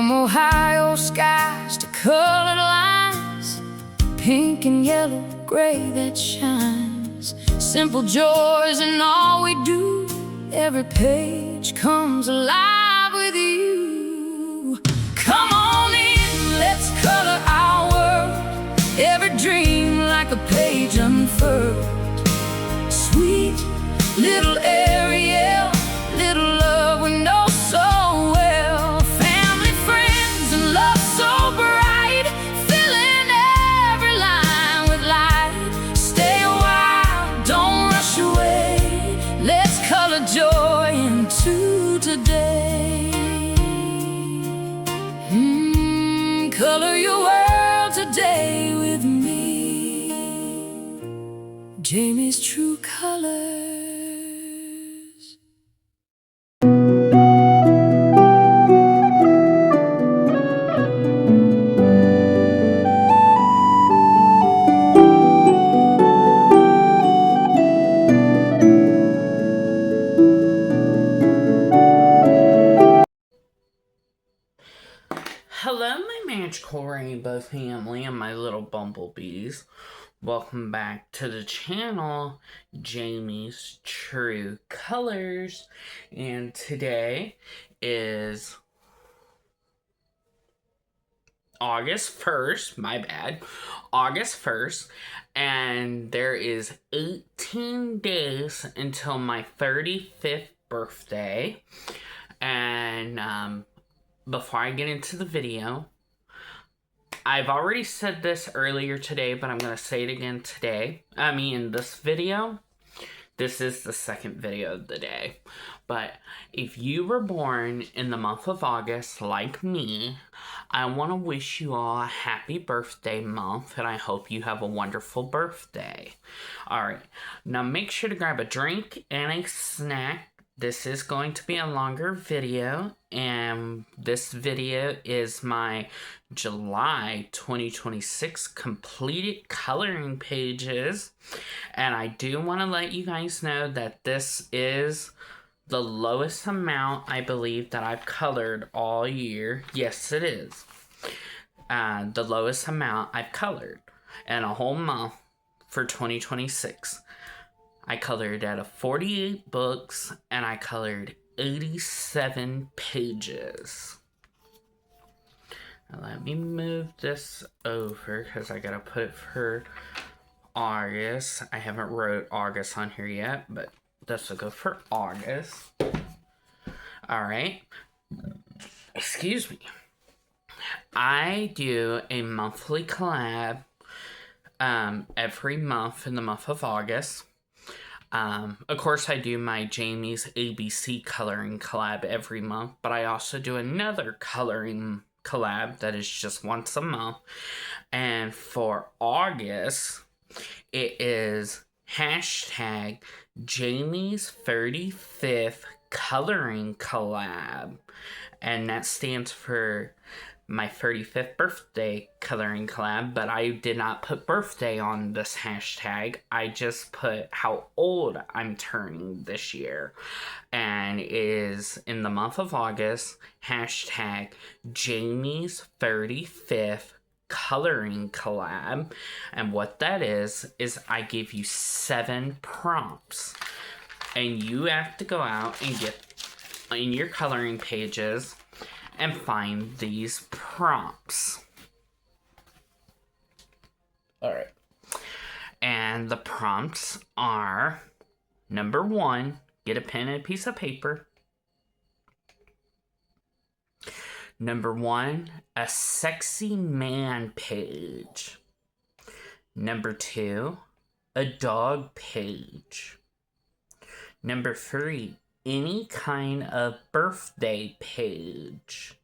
From Ohio skies to colored lines, pink and yellow, gray that shines. Simple joys in all we do. Every page comes alive with you. Come on in, let's color our world. Every dream like a page unfurled. Sweet little Ariel, little love we know so well. Family, friends, and love so bright, filling every line with light. Stay a while, don't rush away. Let's color joy into today. Color your world today with me. Jamie's True Colors. Hello, my magical rainbow family and my little bumblebees. Welcome back to the channel, Jamie's True Colors. And today is August 1st, my bad, August 1st, and there is 18 days until my 35th birthday. And, before I get into the video, I've already said this earlier today, but I'm going to say it again today. In this video. This is the second video of the day. But if you were born in the month of August, like me, I want to wish you all a happy birthday month, and I hope you have a wonderful birthday. Alright, now make sure to grab a drink and a snack. This is going to be a longer video, and this video is my July 2026 completed coloring pages. And I do want to let you guys know that this is the lowest amount I believe that I've colored all year. Yes, it is. The lowest amount I've colored in a whole month for 2026. I colored out of 48 books, and I colored 87 pages. Now let me move this over, because I gotta put it for August. I haven't wrote August on here yet, but this will go for August. Alright. Excuse me. I do a monthly collab every month in the month of August. Of course, I do my Jamie's ABC coloring collab every month, but I also do another coloring collab that is just once a month. And for August, it is hashtag Jamie's 35th coloring collab. And that stands for my 35th birthday coloring collab, but I did not put birthday on this hashtag. I just put how old I'm turning this year. And it is in the month of August, hashtag Jamie's 35th coloring collab. And what that is I give you 7 prompts. And you have to go out and get in your coloring pages and find these prompts. Alright. And the prompts are, number 1, get a pen and a piece of paper. Number 1, a sexy man page. Number 2, a dog page. Number 3, any kind of birthday page.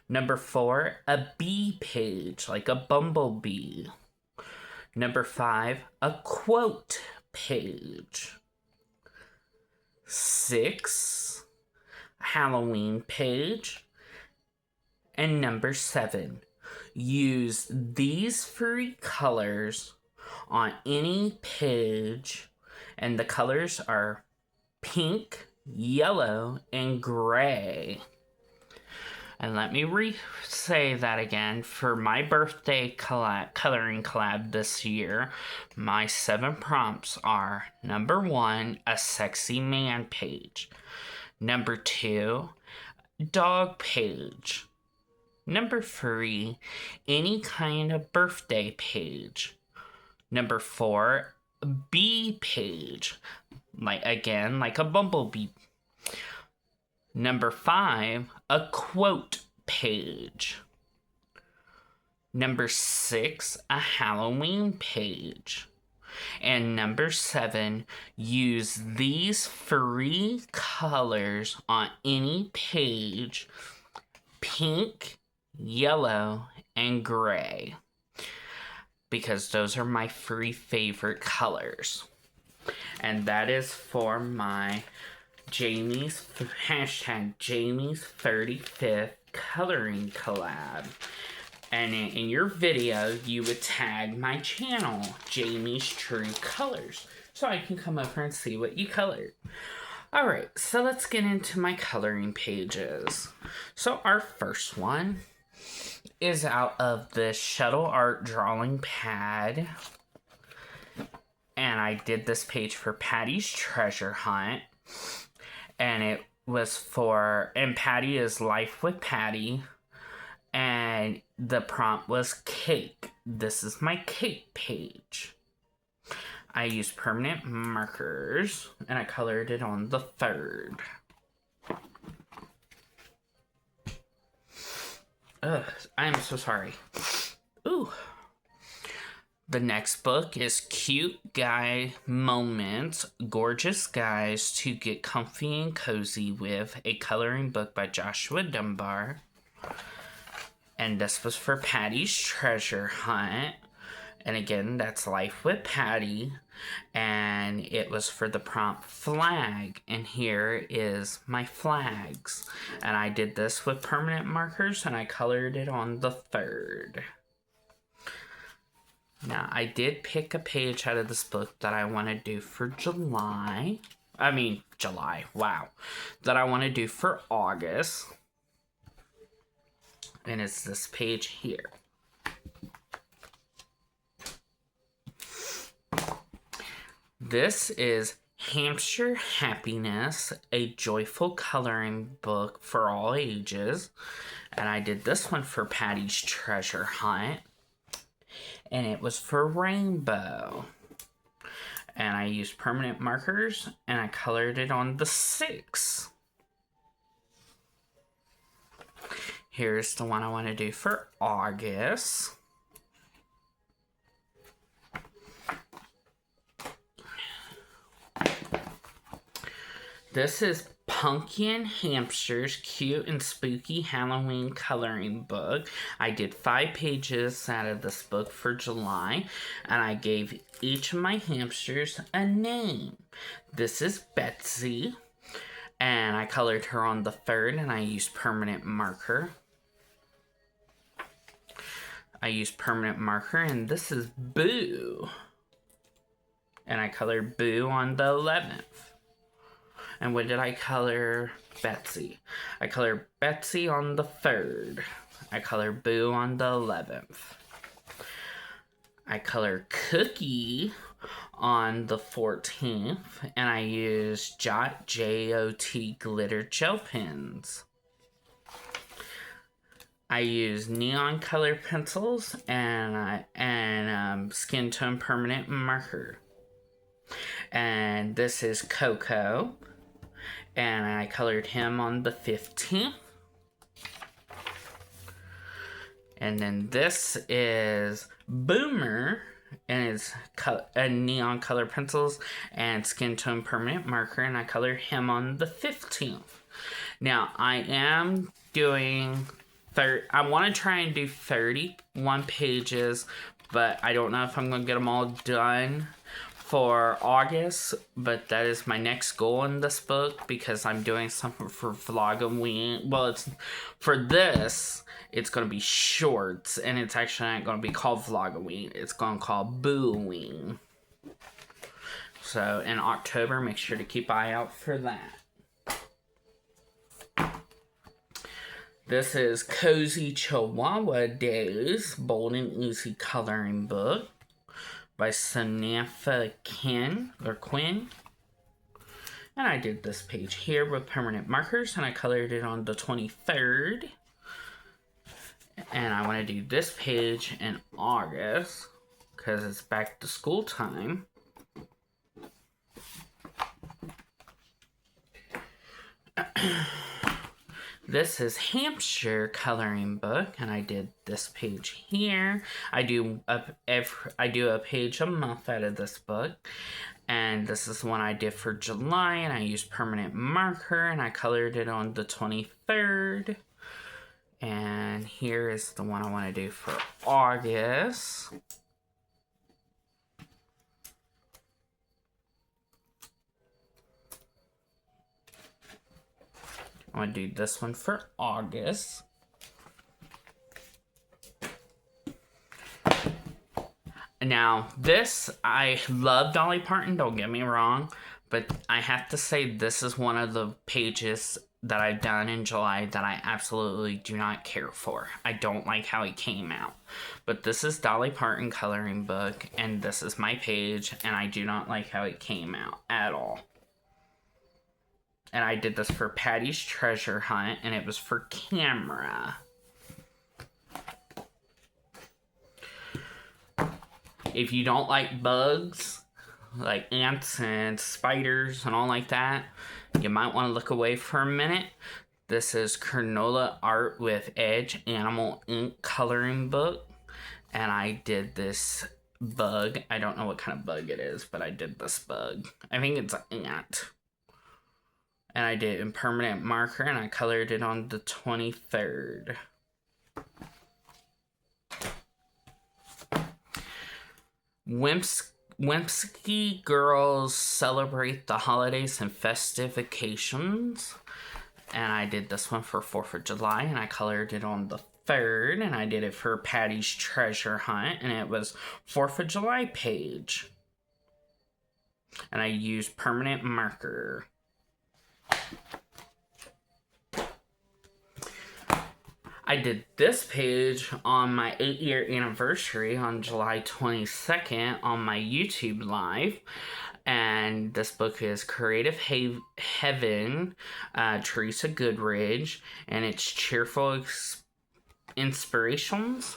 Number 4, a bee page, like a bumblebee. Number 5, a quote page. 6, a Halloween page. And number 7, use these 3 colors on any page, and the colors are pink, yellow, and gray. And let me say that again. For my birthday coloring collab this year, my 7 prompts are: number 1, a sexy man page. Number 2, dog page. Number 3, any kind of birthday page. Number 4, bee page. Like a bumblebee. Number 5, a quote page. Number 6, a Halloween page. And number 7, use these 3 colors on any page: pink, yellow, and gray. Because those are my 3 favorite colors. And that is for my Jamie's Jamie's 35th coloring collab. And in your video, you would tag my channel, Jamie's True Colors, so I can come over and see what you colored. Alright, so let's get into my coloring pages. So our first one is out of the Shuttle Art Drawing Pad. And I did this page for Patty's Treasure Hunt. And it was for, and Patty is Life with Patty. And the prompt was cake. This is my cake page. I used permanent markers and I colored it on the 3rd. Ugh, I am so sorry. Ooh. The next book is Cute Guy Moments, Gorgeous Guys to Get Comfy and Cozy With, a coloring book by Joshua Dunbar. And this was for Patty's Treasure Hunt. And again, that's Life with Patty. And it was for the prompt flag. And here is my flags. And I did this with permanent markers and I colored it on the 3rd. Now, I did pick a page out of this book that I want to do for July. Wow. That I want to do for August. And it's this page here. This is Hamster Happiness, a joyful coloring book for all ages. And I did this one for Patty's Treasure Hunt. And it was for Rainbow. And I used permanent markers and I colored it on the 6th. Here's the one I want to do for August. This is Pumpkin Hamster's Cute and Spooky Halloween Coloring Book. I did 5 pages out of this book for July, and I gave each of my hamsters a name. This is Betsy, and I colored her on the 3rd, and I used permanent marker. And this is Boo, and I colored Boo on the 11th. And when did I color Betsy? I colored Betsy on the 3rd. I colored Boo on the 11th. I colored Cookie on the 14th. And I used J-O-T glitter gel pens. I used neon color pencils and skin tone permanent marker. And this is Coco. And I colored him on the 15th. And then this is Boomer. And it's neon color pencils and skin tone permanent marker. And I colored him on the 15th. Now, I am doing... I want to try and do 31 pages. But I don't know if I'm going to get them all done for August, but that is my next goal in this book because I'm doing something for Vlogoween. Well, it's for this, it's going to be shorts, and it's actually not going to be called Vlogoween. It's going to be called Boo-ween. So in October, make sure to keep an eye out for that. This is Cozy Chihuahua Days Bold and Easy Coloring Book by Samantha Quinn. And I did this page here with permanent markers, and I colored it on the 23rd. And I want to do this page in August because it's back to school time. This is Hampshire Coloring Book, and I did this page here. I do a page a month out of this book, and this is the one I did for July, and I used permanent marker, and I colored it on the 23rd. And here is the one I want to do for August. I'm going to do this one for August. Now, this, I love Dolly Parton, don't get me wrong, but I have to say this is one of the pages that I've done in July that I absolutely do not care for. I don't like how it came out. But this is Dolly Parton Coloring Book, and this is my page, and I do not like how it came out at all. And I did this for Patty's Treasure Hunt, and it was for camera. If you don't like bugs, like ants and spiders and all like that, you might want to look away for a minute. This is Cronulla Art with Edge Animal Ink Coloring Book. And I did this bug. I don't know what kind of bug it is, but I did this bug. I think it's an ant. And I did it in permanent marker, and I colored it on the 23rd. Whimsy girls celebrate the holidays and festive occasions. And I did this one for 4th of July, and I colored it on the 3rd. And I did it for Patty's Treasure Hunt, and it was 4th of July page. And I used permanent marker. I did this page on my 8-year anniversary on July 22nd on my YouTube live. And this book is Creative Heaven, Teresa Goodridge, and it's Cheerful Inspirations.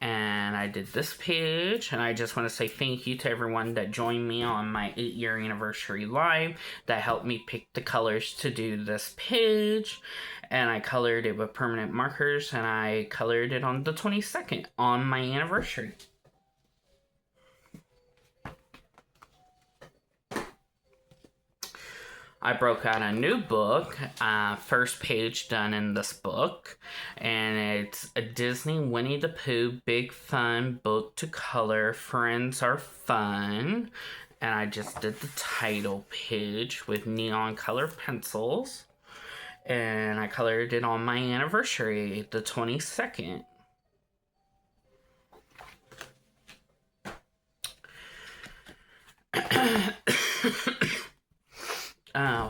And I did this page, and I just want to say thank you to everyone that joined me on my 8-year anniversary live that helped me pick the colors to do this page. And I colored it with permanent markers, and I colored it on the 22nd on my anniversary. I broke out a new book, first page done in this book, and it's a Disney Winnie the Pooh Big Fun book to color. Friends are fun. And I just did the title page with neon color pencils, and I colored it on my anniversary, the 22nd.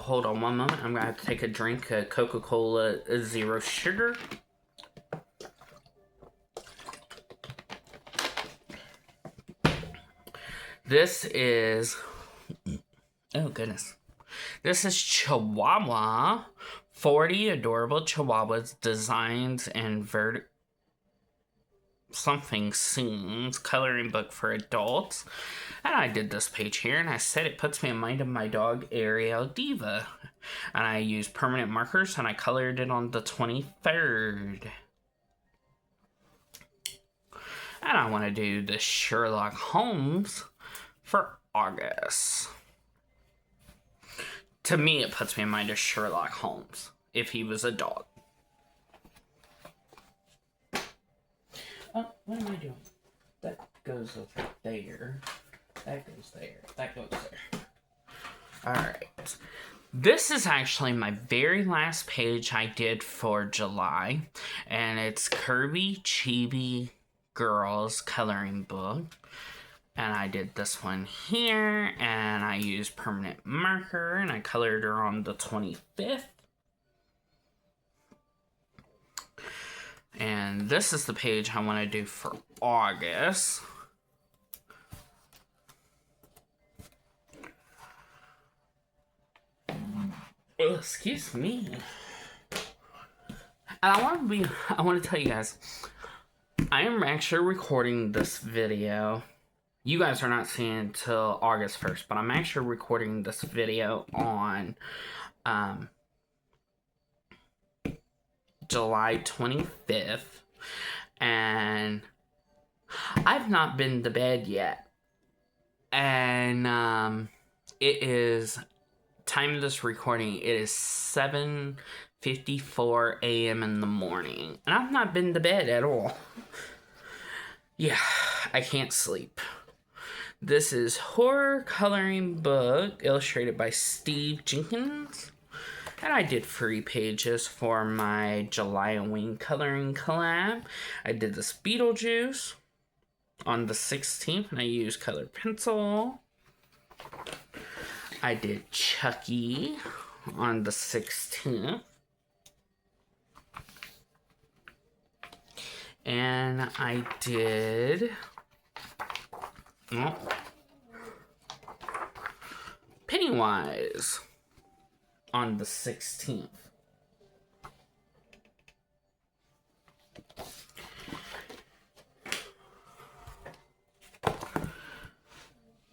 Hold on one moment. I'm going to have to take a drink of Coca-Cola Zero Sugar. This is... oh, goodness. This is Chihuahua. 40 adorable Chihuahuas, designs, and something scenes coloring book for adults. And I did this page here, and I said it puts me in mind of my dog Ariel Diva. And I used permanent markers, and I colored it on the 23rd. And I want to do the Sherlock Holmes for August. To me, it puts me in mind of Sherlock Holmes if he was a dog. Oh, what am I doing? That goes over there. That goes there. That goes there. Alright. This is actually my very last page I did for July. And it's Kirby Chibi Girls Coloring Book. And I did this one here. And I used permanent marker. And I colored her on the 25th. And this is the page I want to do for August. Oh, excuse me. And I want to tell you guys, I am actually recording this video. You guys are not seeing it until August 1st, but I'm actually recording this video on July 25th. And I've not been to bed yet. And it is time of this recording. It is 7:54 a.m. in the morning. And I've not been to bed at all. Yeah, I can't sleep. This is Horror Coloring Book, illustrated by Steve Jenkins. And I did 3 pages for my July Halloween coloring collab. I did this Beetlejuice on the 16th, and I used colored pencil. I did Chucky on the 16th. And I did Pennywise on the 16th.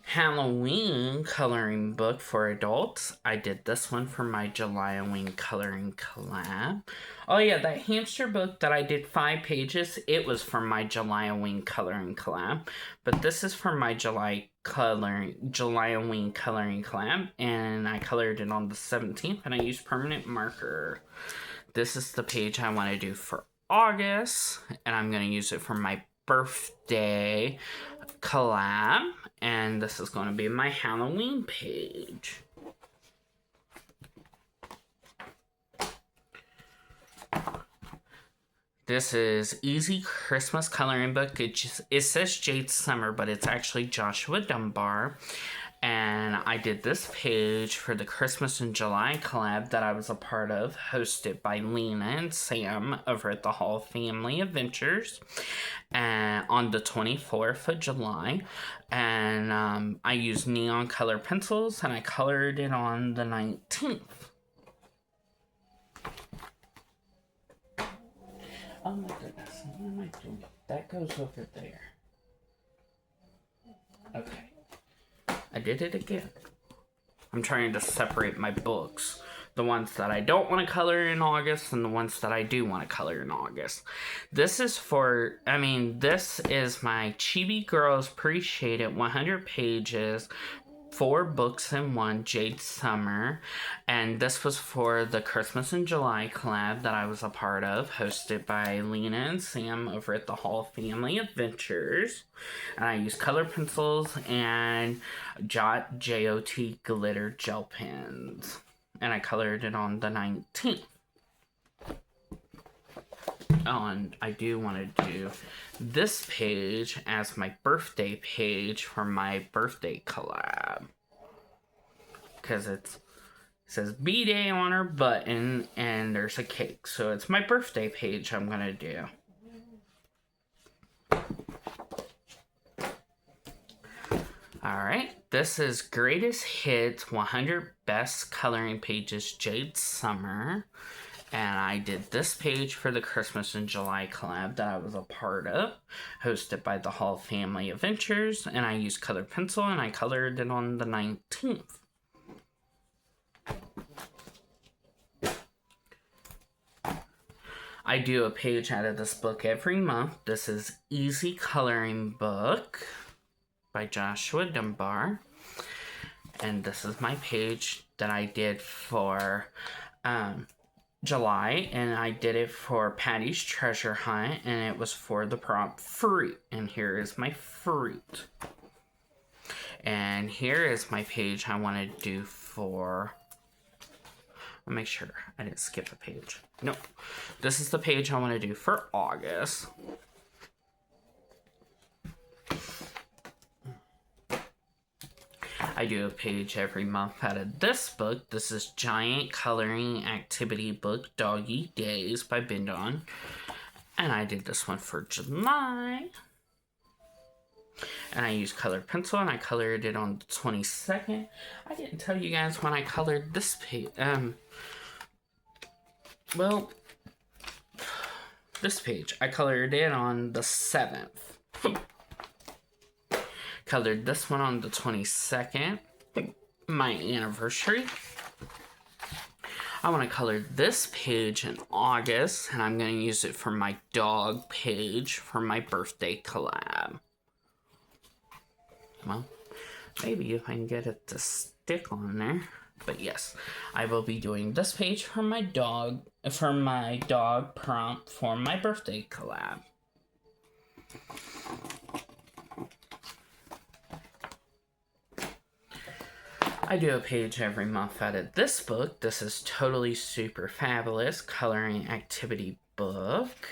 Halloween coloring book for adults. I did this one for my July Halloween coloring collab. Oh yeah, that hamster book that I did 5 pages, it was for my July Halloween coloring collab. But this is for my July Halloween coloring collab, and I colored it on the 17th, and I used permanent marker. This is the page I want to do for August, and I'm going to use it for my birthday collab, and this is going to be my Halloween page. This is Easy Christmas Coloring Book. It says Jade Summer, but it's actually Joshua Dunbar. And I did this page for the Christmas in July collab that I was a part of, hosted by Lena and Sam over at the Hall Family Adventures, and on the 24th of July. And I used neon color pencils, and I colored it on the 19th. Oh my goodness, what am I doing? That goes over there. Okay. I did it again. I'm trying to separate my books. The ones that I don't want to color in August and the ones that I do want to color in August. This is this is my Chibi Girls Appreciated 100 pages, 4 books in 1, Jade Summer. And this was for the Christmas in July collab that I was a part of, hosted by Lena and Sam over at the Hall Family Adventures. And I used color pencils and JOT glitter gel pens. And I colored it on the 19th. And I do want to do this page as my birthday page for my birthday collab. Because it says B-Day on her button and there's a cake. So it's my birthday page I'm going to do. Alright, this is Greatest Hits 100 Best Coloring Pages Jade Summer. And I did this page for the Christmas in July collab that I was a part of, hosted by the Hall Family Adventures. And I used colored pencil and I colored it on the 19th. I do a page out of this book every month. This is Easy Coloring Book by Joshua Dunbar. And this is my page that I did for July, and I did it for Patty's Treasure Hunt, and it was for the prompt fruit. And here is my fruit. And here is my page I want to do for... I'll make sure I didn't skip a page. Nope. This is the page I want to do for August. I do a page every month out of this book. This is Giant Coloring Activity Book Doggy Days by Bindon. And And I did this one for July. And I used colored pencil, and I colored it on the 22nd. I didn't tell you guys when I colored this page. Well, this page, I colored it on the 7th. Colored this one on the 22nd, my anniversary. I want to color this page in August, and I'm going to use it for my dog page for my birthday collab. Well, maybe if I can get it to stick on there. But yes, I will be doing this page for my dog prompt for my birthday collab. I do a page every month out of this book. This is Totally Super Fabulous Coloring Activity Book.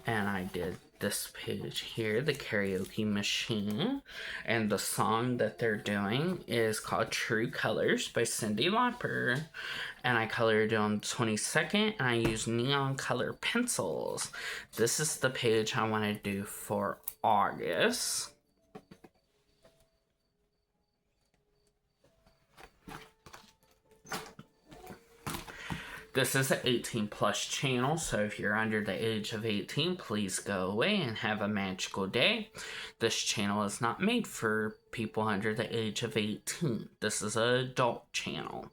And I did this page here, the karaoke machine. And the song that they're doing is called True Colors by Cyndi Lauper. And I colored it on the 22nd, and I used neon color pencils. This is the page I want to do for August. This is an 18 plus channel, so if you're under the age of 18, please go away and have a magical day. This channel is not made for people under the age of 18. This is an adult channel.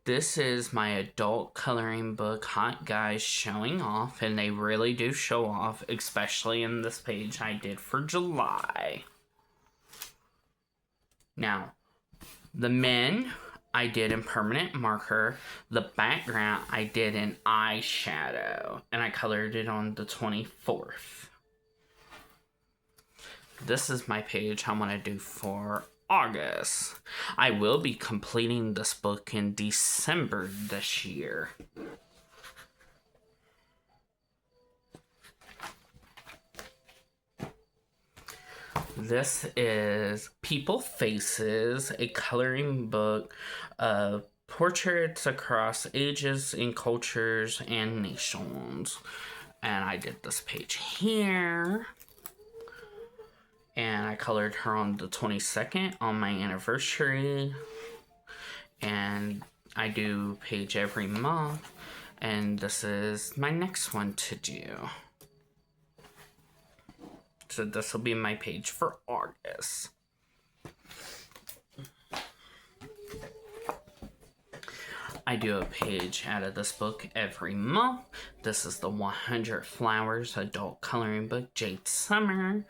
This is my adult coloring book, Hot Guys Showing Off, and they really do show off, especially in this page I did for July. Now, the men I did in permanent marker. The background I did in eyeshadow, and I colored it on the 24th. This is my page I want to do for August. I will be completing this book in December this year. This is People Faces, a coloring book of portraits across ages and cultures and nations. And I did this page here. And I colored her on the 22nd on my anniversary. And I do a page every month. And this is my next one to do. So this will be my page for August. I do a page out of this book every month. This is the 100 Flowers adult coloring book, Jade Summer.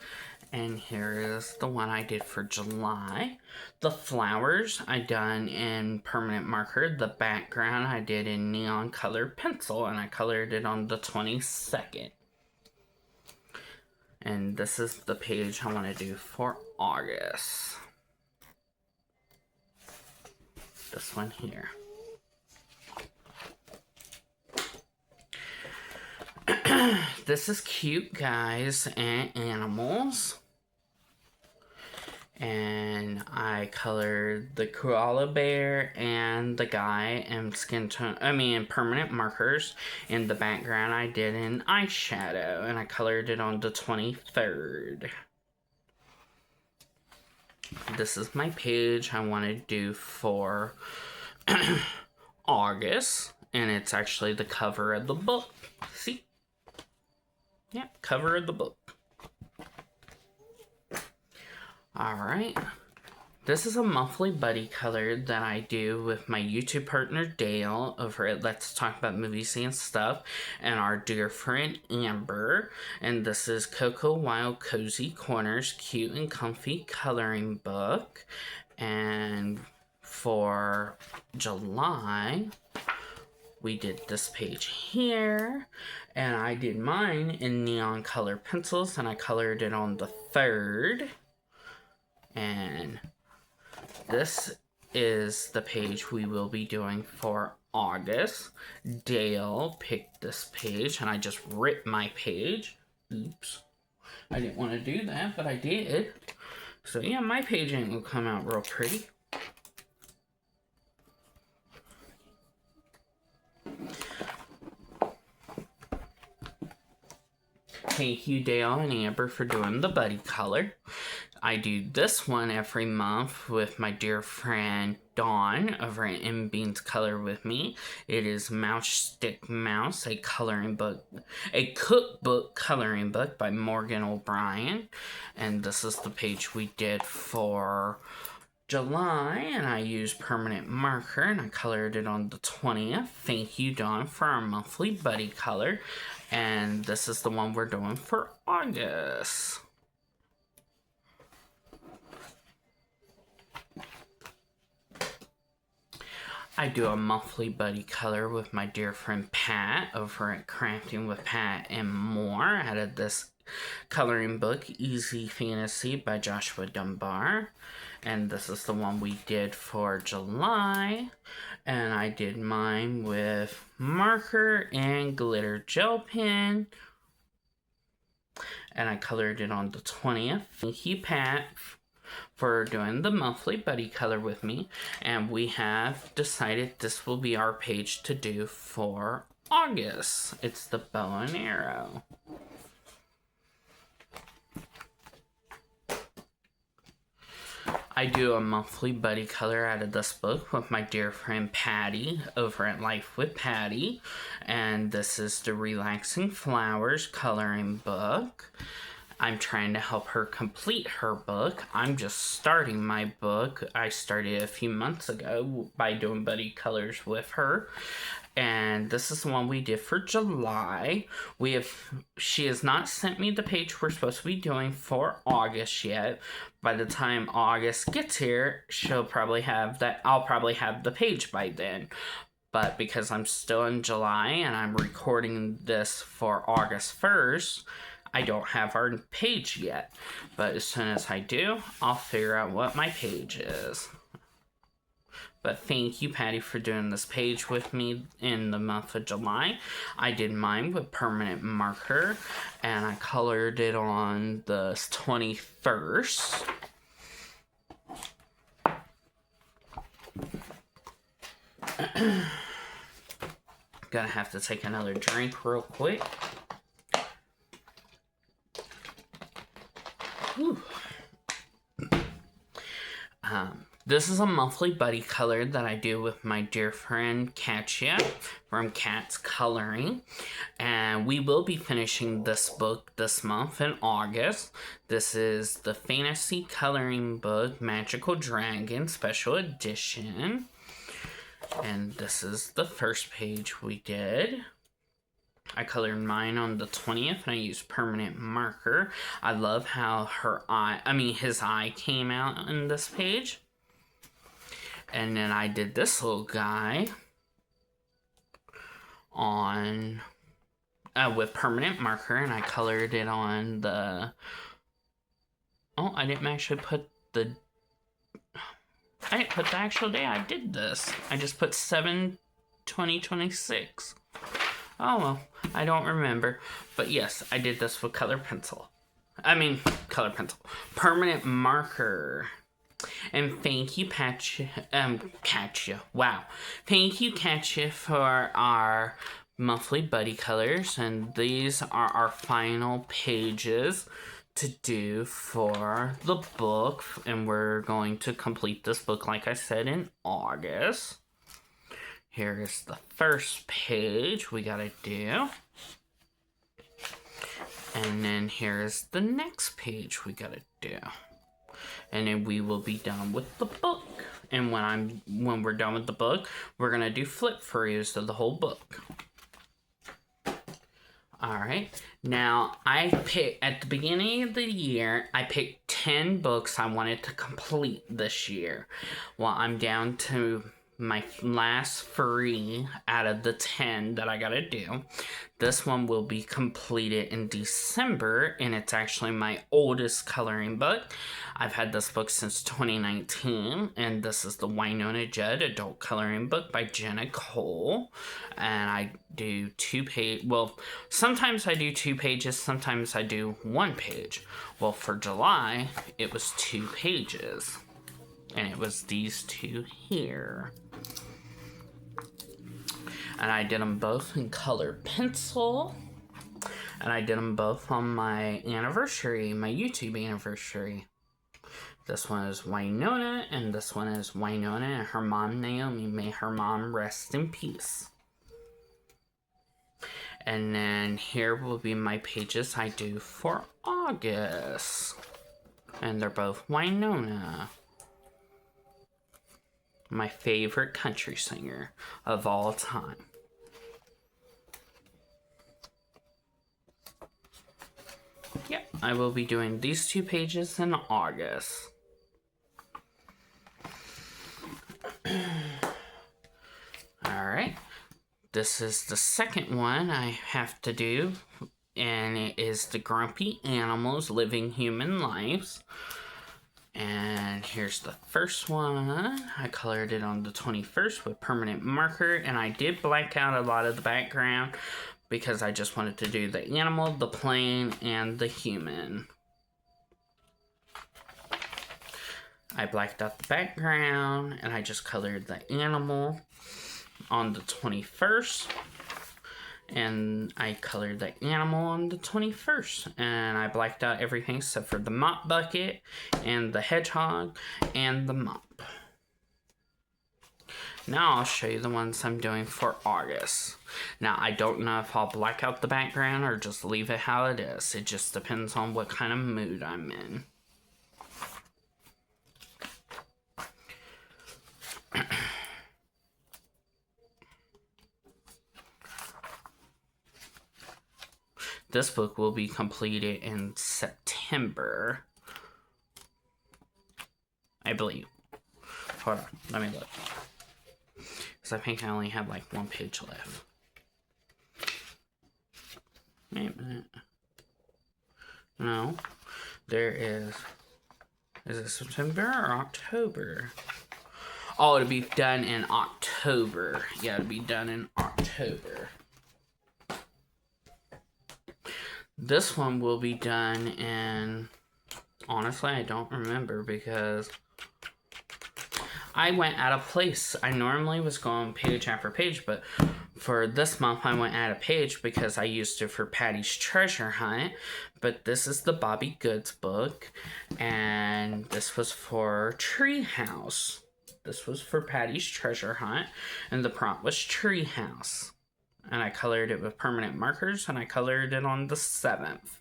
And here is the one I did for July. The flowers I done in permanent marker. The background I did in neon colored pencil, and I colored it on the 22nd. And this is the page I want to do for August. This one here. This is Cute Guys and Animals. And I colored the koala bear and the guy in permanent markers. In the background I did in eyeshadow, and I colored it on the 23rd. This is my page I want to do for August, and it's actually the cover of the book. See? Yeah, cover of the book. Alright, this is a monthly buddy color that I do with my YouTube partner Dale over at Let's Talk About Movies and Stuff, and our dear friend Amber. And this is Cocoa Wild Cozy Corners Cute and Comfy Coloring Book. And for July, we did this page here, and I did mine in neon color pencils, and I colored it on the 3rd. And this is the page we will be doing for August. Dale picked this page, and I just ripped my page. Oops. I didn't want to do that, but I did. So yeah, my page ain't gonna come out real pretty. Thank you, Dale and Amber, for doing the buddy color. I do this one every month with my dear friend Dawn over at M Beans Color with Me. It is Mouse Stick Mouse, a coloring book, a cookbook coloring book by Morgan O'Brien. And this is the page we did for July, and I used permanent marker and I colored it on the 20th. Thank you, Dawn, for our monthly buddy color. And this is the one we're doing for August. I do a monthly buddy color with my dear friend Pat over at Crafting with Pat and More out of this coloring book, Easy Fantasy by Joshua Dunbar. And this is the one we did for July. And I did mine with marker and glitter gel pen. And I colored it on the 20th. Thank you, Pat, for doing the monthly buddy color with me. And we have decided this will be our page to do for August. It's the bow and arrow. I do a monthly buddy color out of this book with my dear friend Patty over at Life with Patty. And this is the Relaxing Flowers coloring book. I'm trying to help her complete her book. I'm just starting my book. I started a few months ago by doing buddy colors with her. And this is the one we did for July. She has not sent me the page we're supposed to be doing for August yet. By the time August gets here, she'll probably have that. I'll probably have the page by then. But because I'm still in July and I'm recording this for August 1st, I don't have our page yet. But as soon as I do, I'll figure out what my page is. But thank you, Patty, for doing this page with me in the month of July. I did mine with permanent marker, and I colored it on the 21st. Gonna have to take another drink real quick. Whew. This is a monthly buddy color that I do with my dear friend Katya from Kat's Coloring. And we will be finishing this book this month in August. This is the Fantasy Coloring Book Magical Dragon Special Edition. And this is the first page we did. I colored mine on the 20th and I used permanent marker. I love how his eye came out in this page. And then I did this little guy on with permanent marker, and I colored it on the. Oh, I didn't actually put the. I didn't put the actual day I did this. I just put 7/20/26. Oh well, I don't remember, but yes, I did this with color pencil. Permanent marker. And thank you, Katya. Wow. Thank you, Katya, for our monthly buddy colors. And these are our final pages to do for the book. And we're going to complete this book, like I said, in August. Here is the first page we gotta do. And then here's the next page we gotta do. And then we will be done with the book. And when we're done with the book, we're gonna do flip throughs of the whole book. Alright. Now, at the beginning of the year, I picked 10 books I wanted to complete this year. Well, I'm down to my last 3 out of the 10 that I gotta do. This one will be completed in December, and it's actually my oldest coloring book. I've had this book since 2019, and this is the Winona Judd Adult Coloring Book by Jenna Cole. And I do 2 pages. Well, sometimes I do 2 pages, sometimes I do 1 page. Well, for July, it was 2 pages. And it was these 2 here. And I did them both in colored pencil. And I did them both on my anniversary, my YouTube anniversary. This one is Winona, and this one is Winona and her mom, Naomi. May her mom rest in peace. And then here will be my pages I do for August. And they're both Winona. My favorite country singer of all time. Yep, I will be doing these 2 pages in August. Alright, this is the second one I have to do, and it is the Grumpy Animals Living Human Lives. And here's the first one. I colored it on the 21st with permanent marker, and I did black out a lot of the background because I just wanted to do the animal, the plane, and the human. I blacked out the background, and I just colored the animal on the 21st. And I colored the animal on the 21st. And I blacked out everything except for the mop bucket, and the hedgehog, and the mop. Now I'll show you the ones I'm doing for August. Now, I don't know if I'll black out the background or just leave it how it is. It just depends on what kind of mood I'm in. This book will be completed in September, I believe. Hold on, let me look. Because I think I only have like 1 page left. Wait a minute. No, there is it September or October? Oh, it'll be done in October. Yeah, it'll be done in October. This one will be done in, honestly, I don't remember because I went out of place. I normally was going page after page, but for this month I went out of page because I used it for Patty's Treasure Hunt. But this is the Bobby Goods book, and this was for Treehouse. This was for Patty's Treasure Hunt, and the prompt was Treehouse. And I colored it with permanent markers, and I colored it on the 7th.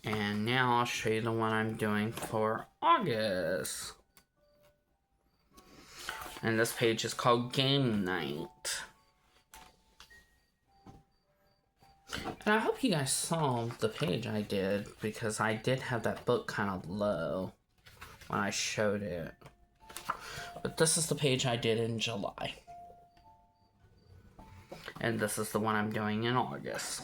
And now I'll show you the one I'm doing for August. And this page is called Game Night. And I hope you guys saw the page I did, because I did have that book kind of low when I showed it. But this is the page I did in July. And this is the one I'm doing in August.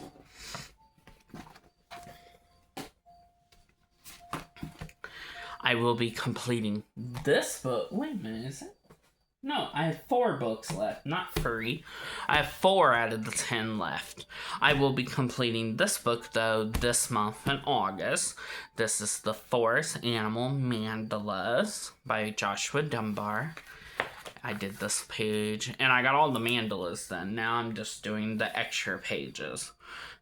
I will be completing this book. Wait a minute, is it? No, I have 4 books left, not 3. I have 4 out of the 10 left. I will be completing this book, though, this month in August. This is The Forest Animal Mandalas by Joshua Dunbar. I did this page, and I got all the mandalas done. Now I'm just doing the extra pages.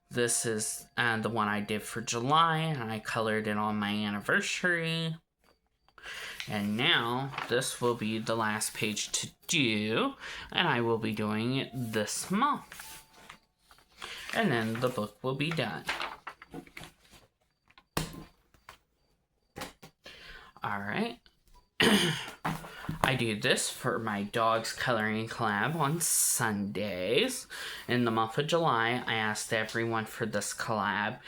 This is the one I did for July, and I colored it on my anniversary. And now, this will be the last page to do, and I will be doing it this month. And then the book will be done. Alright. I do this for my dog's coloring collab on Sundays. In the month of July, I asked everyone for this collab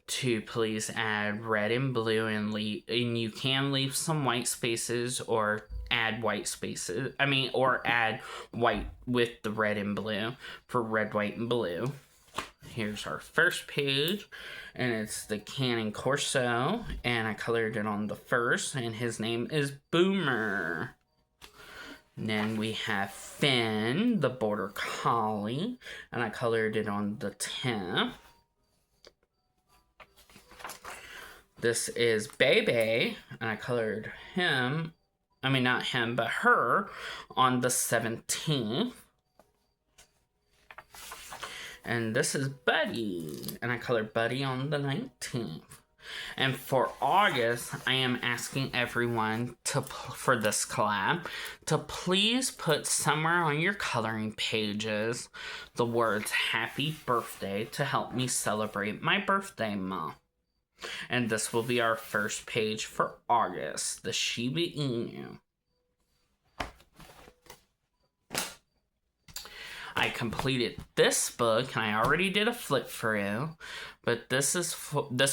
to please add red and blue, and you can leave some white spaces or add white spaces. Or add white with the red and blue for red, white, and blue. Here's our first page, and it's the Canon Corso, and I colored it on the 1st, and his name is Boomer. And then we have Finn, the Border Collie, and I colored it on the 10th. This is Bebe, and I colored him, not him, but her, on the 17th. And this is Buddy. And I colored Buddy on the 19th. And for August, I am asking everyone for this collab to please put somewhere on your coloring pages the words happy birthday to help me celebrate my birthday month. And this will be our first page for August, the Shiba Inu. I completed this book, and I already did a flip through, but this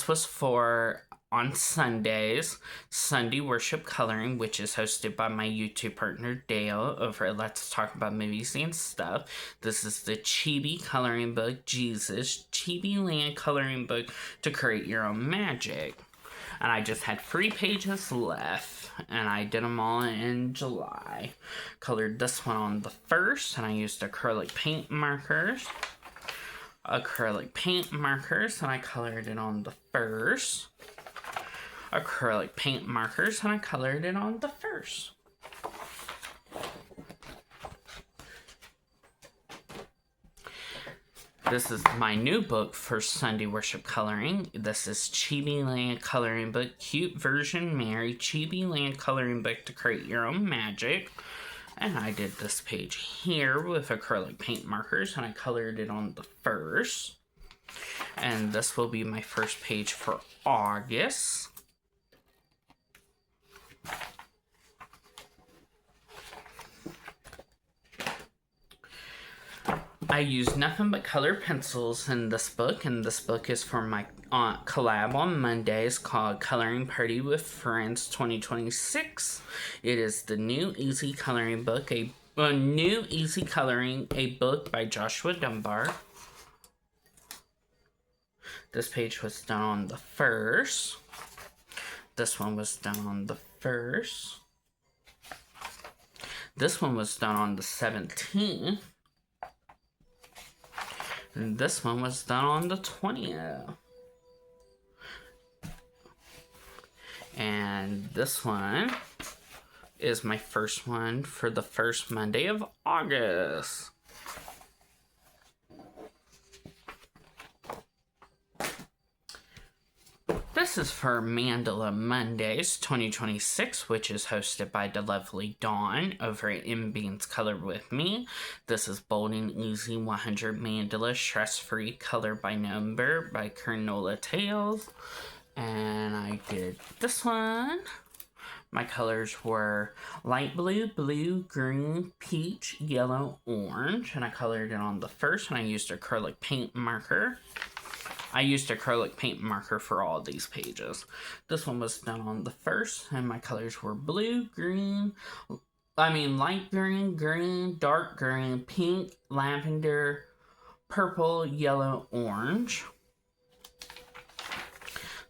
was for on Sundays, Sunday Worship Coloring, which is hosted by my YouTube partner Dale over at Let's Talk About Movies and Stuff. This is the Chibi Coloring Book, Jesus, Chibi Land Coloring Book to create your own magic. And I just had 3 pages left, and I did them all in July. Colored this one on the 1st, and I used acrylic paint markers. And I colored it on the 1st. Acrylic paint markers, and I colored it on the 1st. This is my new book for Sunday Worship Coloring. This is Chibi Land Coloring Book, Cute Version Mary, Chibi Land Coloring Book to create your own magic. And I did this page here with acrylic paint markers, and I colored it on the 1st. And this will be my first page for August. I use nothing but colored pencils in this book, and this book is for my collab on Mondays called Coloring Party with Friends 2026. It is the new Easy Coloring book, a book by Joshua Dunbar. This page was done on the 1st. This one was done on the 1st. This one was done on the 17th. And this one was done on the 20th. And this one is my first one for the first Monday of August. This is for Mandala Mondays 2026, which is hosted by the lovely Dawn over at M Beans Color With Me. This is bold and easy 100 mandala stress-free color by number by Kernola Tales. And I did this one. My colors were light blue, blue, green, peach, yellow, orange. And I colored it on the 1st, and I used acrylic paint marker. I used acrylic paint marker for all of these pages. This one was done on the 1st, and my colors were blue, light green, green, dark green, pink, lavender, purple, yellow, orange.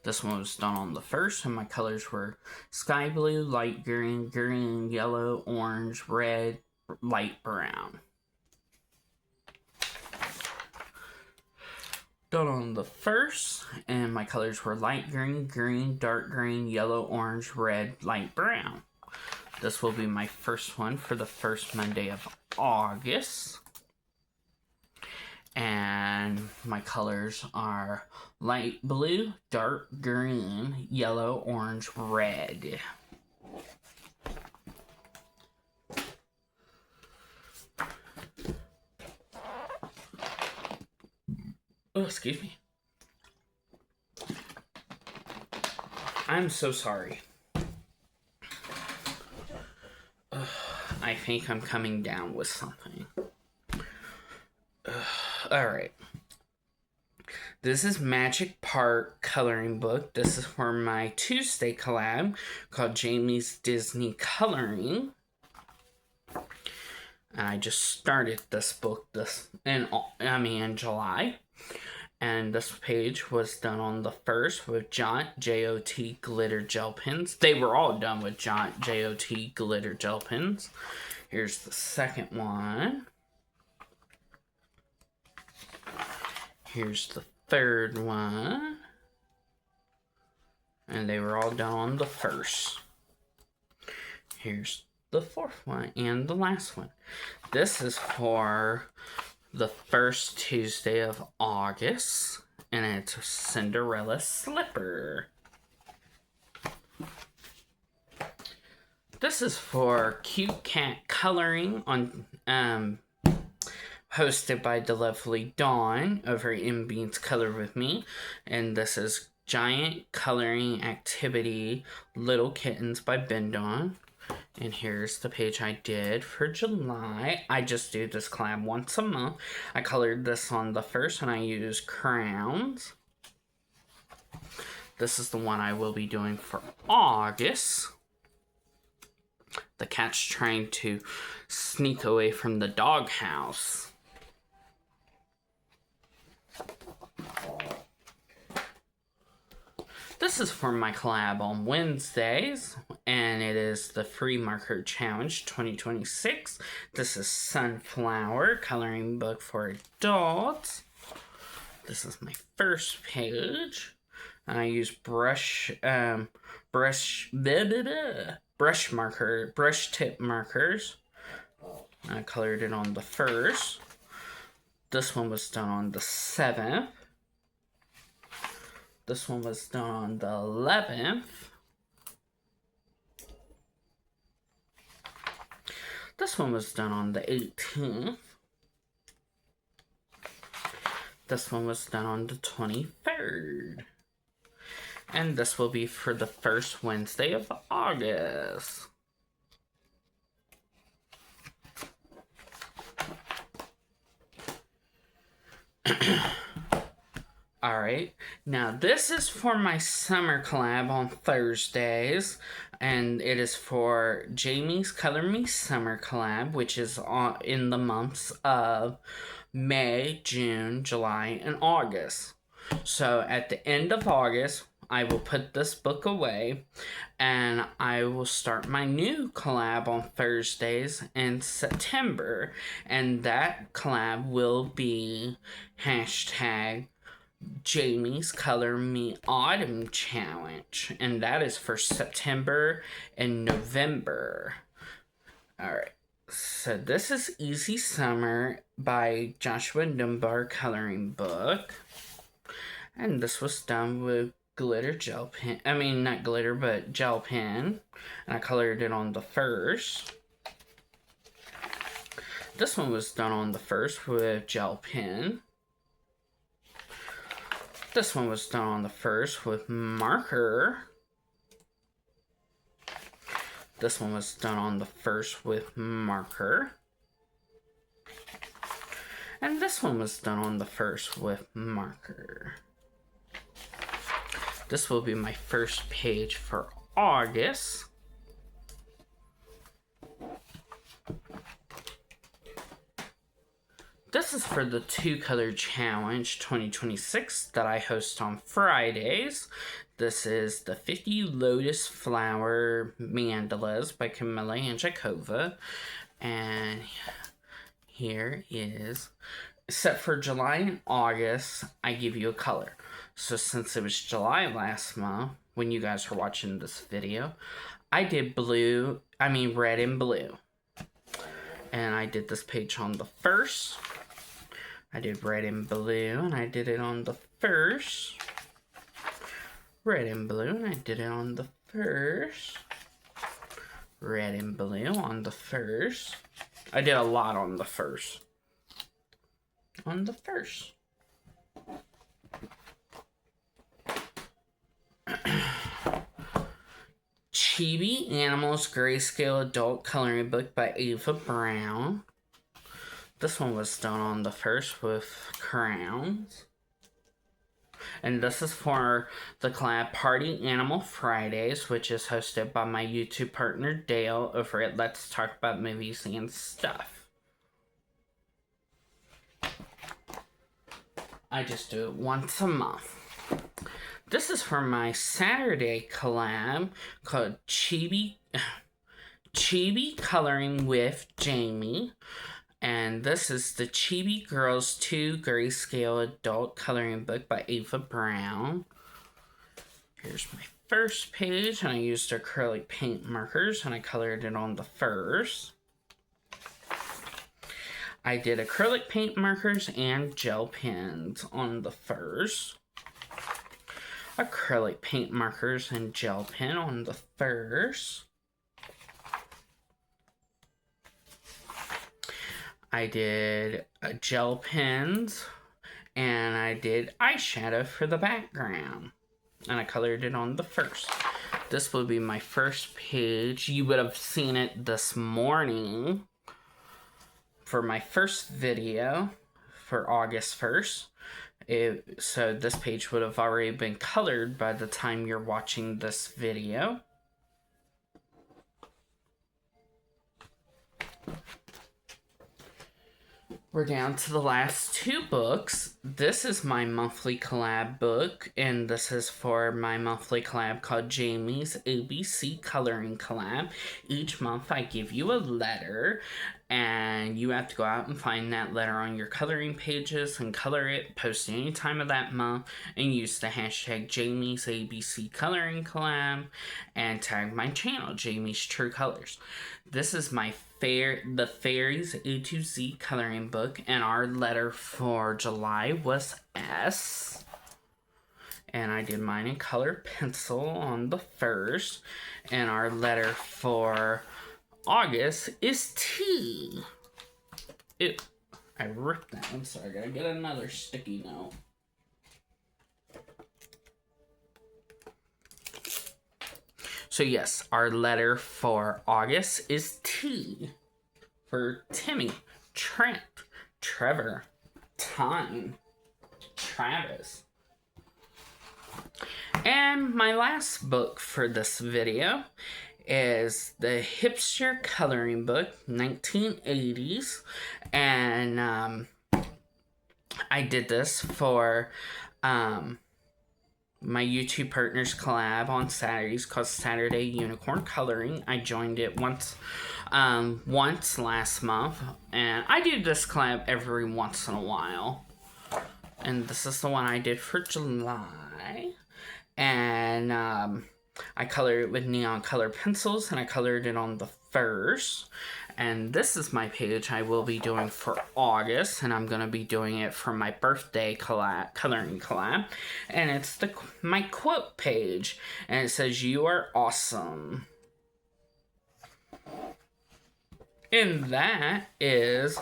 This one was done on the 1st, and my colors were sky blue, light green, green, yellow, orange, red, light brown. Done on the 1st, and my colors were light green, green, dark green, yellow, orange, red, light brown. This will be my first one for the first Monday of August. And my colors are light blue, dark green, yellow, orange, red. Oh, excuse me. I'm so sorry. I think I'm coming down with something. Alright. This is Magic Park Coloring Book. This is for my Tuesday collab called Jamie's Disney Coloring. And I just started this book in July. And this page was done on the 1st with Jot J-O-T glitter gel pens. They were all done with Jot J-O-T glitter gel pens. Here's the second one. Here's the third one. And they were all done on the 1st. Here's the 4th one and the last one. This is for the first Tuesday of August, and it's Cinderella Slipper. This is for Cute Cat Coloring on hosted by the lovely Dawn over at M Beans Color With Me, and this is Giant Coloring Activity Little Kittens by Ben Dawn. And here's the page I did for July. I just do this collab once a month. I colored this on the first and I used crowns. This is the one I will be doing for August. The cat's trying to sneak away from the doghouse. This is for my collab on Wednesdays, and it is the Free Marker Challenge 2026. This is Sunflower Coloring Book for Adults. This is my first page, and I use brush tip markers. I colored it on the first. This one was done on the 7th. This one was done on the 11th. This one was done on the 18th. This one was done on the 23rd. And this will be for the first Wednesday of August. Alright, now this is for my summer collab on Thursdays, and it is for Jamie's Color Me Summer collab, which is in the months of May, June, July, and August. So at the end of August, I will put this book away, and I will start my new collab on Thursdays in September, and that collab will be hashtag Jamie's Color Me Autumn Challenge, and that is for September and November. Alright, so this is Easy Summer by Joshua Dunbar Coloring Book, and this was done with glitter gel pen. I mean, not glitter, but gel pen, and I colored it on the first. This one was done on the first with gel pen. This one was done on the first with marker. This one was done on the first with marker. And this one was done on the first with marker. This will be my first page for August. This is for the 2-Color Challenge 2026 that I host on Fridays. This is the 50 Lotus Flower Mandalas by Camilla Anjakova. And here is, except for July and August, I give you a color. So since it was July last month, when you guys are watching this video, I did red and blue. And I did this page on the first. I did red and blue, and I did it on the first. Red and blue, and I did it on the first. Red and blue on the first. I did a lot on the first. On the first. Chibi Animals Grayscale Adult Coloring Book by Ava Brown. This one was done on the first with crowns. And this is for the collab Party Animal Fridays, which is hosted by my YouTube partner Dale over at Let's Talk About Movies and Stuff. I just do it once a month. This is for my Saturday collab called Chibi Coloring with Jamie. And this is the Chibi Girls 2 Grayscale Adult Coloring Book by Ava Brown. Here's my first page, and I used acrylic paint markers, and I colored it on the first. I did acrylic paint markers and gel pens on the first. Acrylic paint markers and gel pen on the first. I did gel pens, and I did eyeshadow for the background, and I colored it on the first. This will be my first page. You would have seen it this morning for my first video for August 1st. So this page would have already been colored by the time you're watching this video. We're down to the last two books. This is my monthly collab book, and this is for my monthly collab called Jamie's ABC Coloring Collab. Each month I give you a letter, and you have to go out and find that letter on your coloring pages and color it, post any time of that month, and use the hashtag Jamie's ABC Coloring Collab, and tag my channel, Jamie's True Colors. This is my the Fairies A to Z coloring book, and our letter for July was S. And I did mine in color pencil on the first. And our letter for August is T. I ripped that one, so I gotta get another sticky note. So yes, our letter for August is T. For Timmy, Trent, Trevor, Time, Travis. And my last book for this video is the Hipster Coloring Book, 1980s. And I did this for my YouTube Partners collab on Saturdays called Saturday Unicorn Coloring. I joined it once last month, and I do this collab every once in a while. And this is the one I did for July. And I colored it with neon color pencils, and I colored it on the first. And this is my page I will be doing for August, and I'm going to be doing it for my birthday coloring collab. And it's my quote page, and it says, "You are awesome." And that is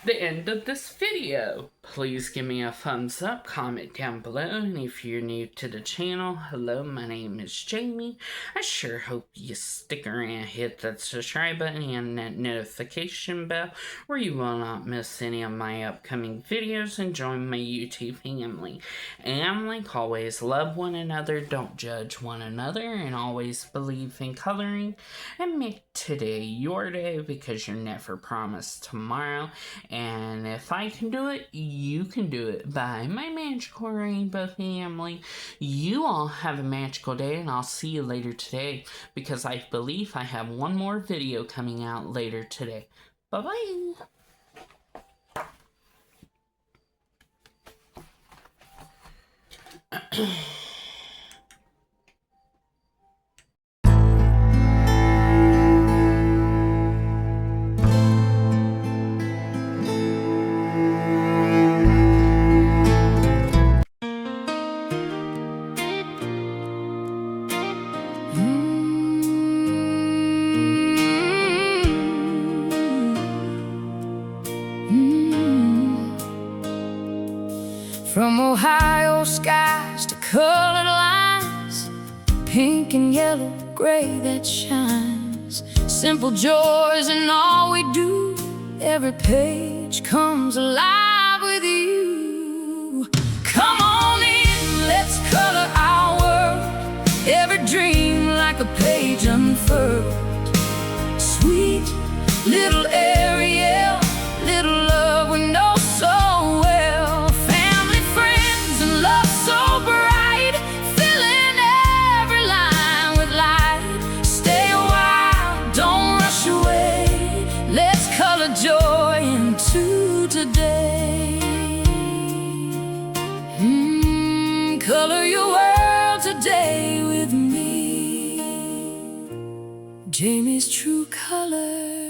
the end of this video. Please give me a thumbs up, comment down below, and if you're new to the channel, hello, my name is Jamie. I sure hope you stick around and hit that subscribe button and that notification bell, where you will not miss any of my upcoming videos, and join my YouTube family. And like always, love one another, don't judge one another, and always believe in coloring, and make today your day, because you're never promised tomorrow. And if I can do it, you can do it. Bye, my magical rainbow family. You all have a magical day, and I'll see you later today, because I believe I have one more video coming out later today. Bye-bye. From Ohio skies to colored lines, pink and yellow, gray that shines. Simple joys in all we do. Every page comes alive with you. Come on in, let's color our world. Every dream like a page unfurled. Sweet little Ariel, little love we know so well. Family, friends, and love so bright, filling every line with light. Stay a while, don't rush away. Let's color joy into today. Color your world today with me. Jamie's True Color.